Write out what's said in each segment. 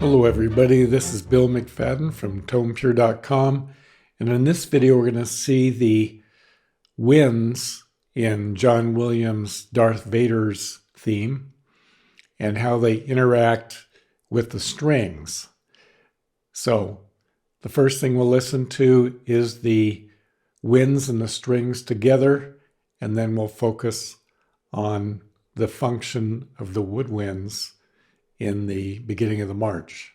Hello everybody, this is Bill McFadden from TonePure.com, and in this video we're going to see the winds in John Williams' Darth Vader's theme and how they interact with the strings. So the first thing we'll listen to is the winds and the strings together, and then we'll focus on the function of the woodwinds in the beginning of the march.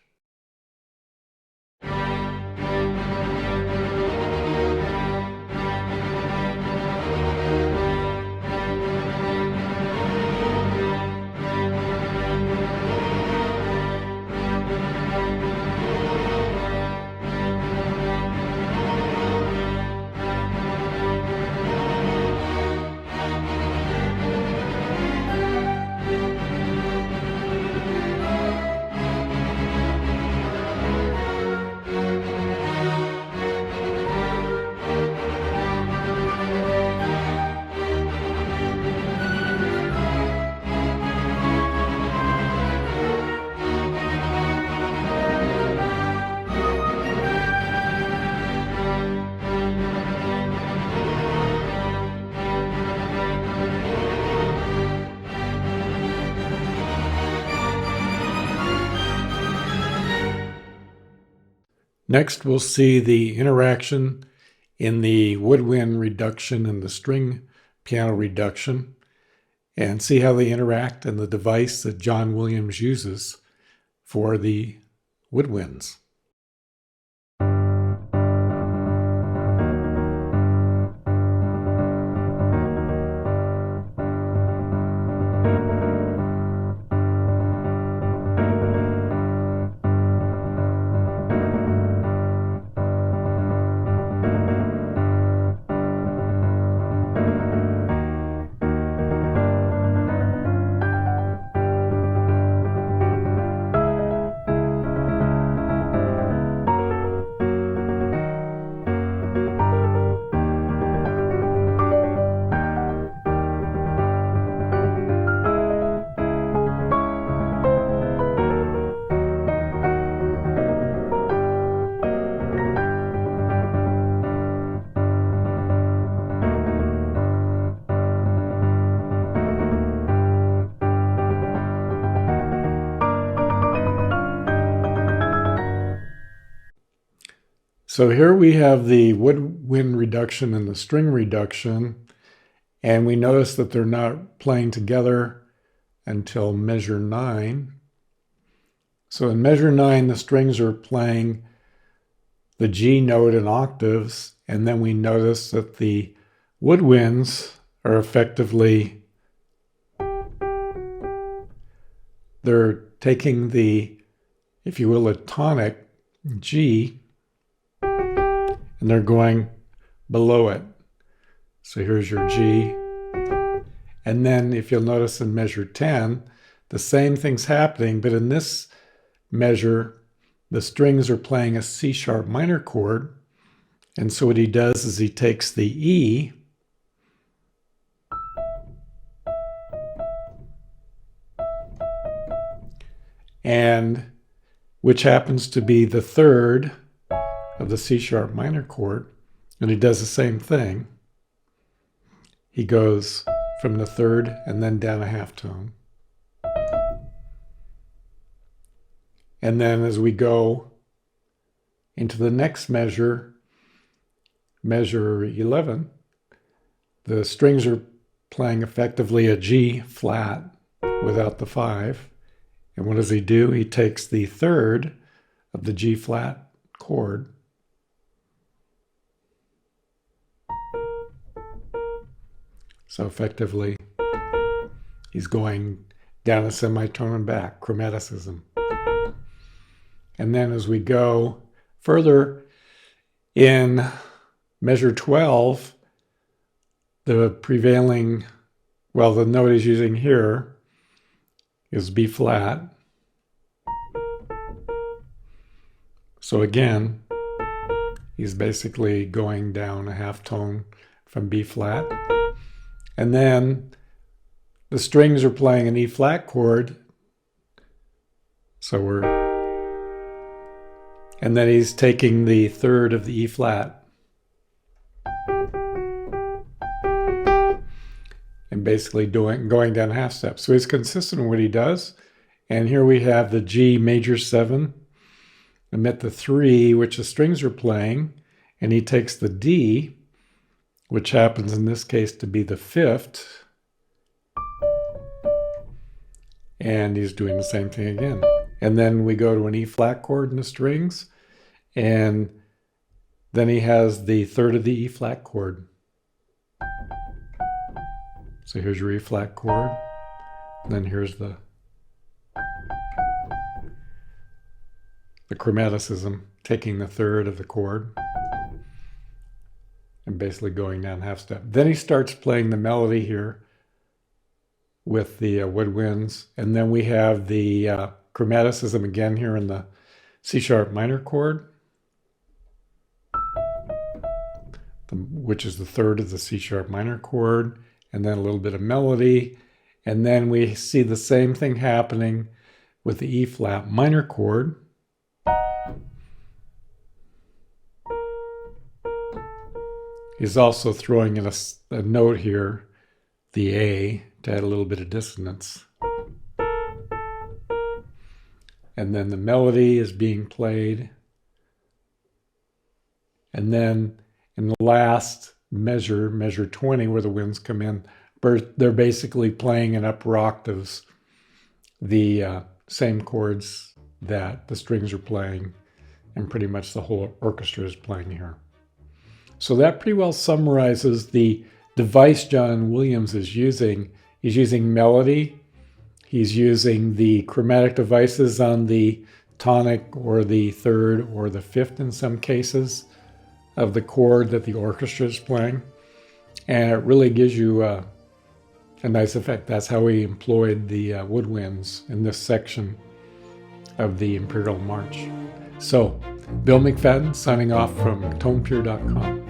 Next, we'll see the interaction in the woodwind reduction and the string piano reduction, and see how they interact in the device that John Williams uses for the woodwinds. So here we have the woodwind reduction and the string reduction, and we notice that they're not playing together until measure 9. So in measure 9, the strings are playing the G note in octaves, and then we notice that the woodwinds are effectively, they're taking the, if you will, a tonic G, and they're going below it. So here's your G. And then if you'll notice in measure 10, the same thing's happening, but in this measure, the strings are playing a C sharp minor chord. And so what he does is he takes the E and which happens to be the third of the C sharp minor chord, and he does the same thing. He goes from the third and then down a half tone. And then as we go into the next measure, measure 11, the strings are playing effectively a G flat without the 5. And what does he do? He takes the third of the G flat chord So effectively, he's going down a semitone and back, chromaticism. And then as we go further in measure 12, the prevailing, well, the note he's using here is B flat. So again, he's basically going down a half tone from B flat. And then the strings are playing an E flat chord. So we're And then he's taking the third of the E flat and basically going down half step. So he's consistent in what he does. And here we have the G major 7, omit the 3, which the strings are playing, and he takes the D, which happens in this case to be the 5th, and he's doing the same thing again. And then we go to an E flat chord in the strings, and then he has the third of the E flat chord. So here's your E flat chord, and then here's the chromaticism, taking the third of the chord and basically going down half step. Then he starts playing the melody here with the woodwinds, and then we have the chromaticism again here in the C sharp minor chord, which is the third of the C sharp minor chord, and then a little bit of melody, and then we see the same thing happening with the E flat minor chord. He's also throwing in a note here, the A, to add a little bit of dissonance. And then the melody is being played. And then in the last measure, measure 20, where the winds come in, they're basically playing in upper octaves the same chords that the strings are playing, and pretty much the whole orchestra is playing here. So that pretty well summarizes the device John Williams is using. He's using melody. He's using the chromatic devices on the tonic or the third or the fifth in some cases of the chord that the orchestra is playing. And it really gives you a nice effect. That's how he employed the woodwinds in this section of the Imperial March. So, Bill McFadden signing off from tonepure.com.